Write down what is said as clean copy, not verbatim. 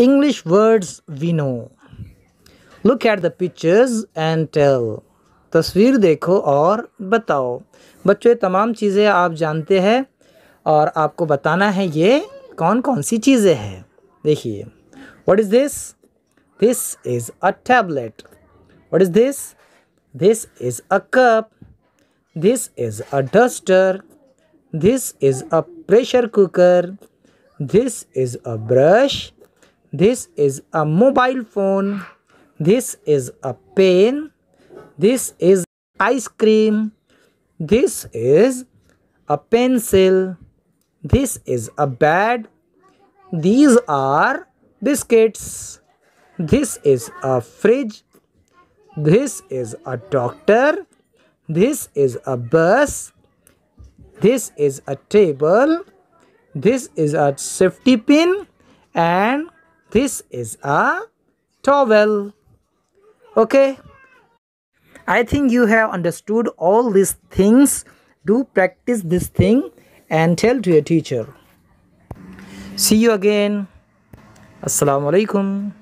English words we know. Look at the pictures and tell. तस्वीर देखो और बताओ। बच्चों, ये तमाम चीज़ें आप जानते हैं और आपको बताना है ये कौन कौन सी चीज़ें हैं। देखिए, What is this? This is a tablet. What is this? This is a cup. This is a duster. This is a pressure cooker. This is a brush. This is a mobile phone. This is a pen. This is ice cream. This is a pencil. This is a bed. These are biscuits. This is a fridge. This is a doctor. This is a bus. This is a table. This is a safety pin. And this is a towel. Okay, I think you have understood all these things. Do practice this thing and tell to your teacher. See you again. Assalamu alaikum.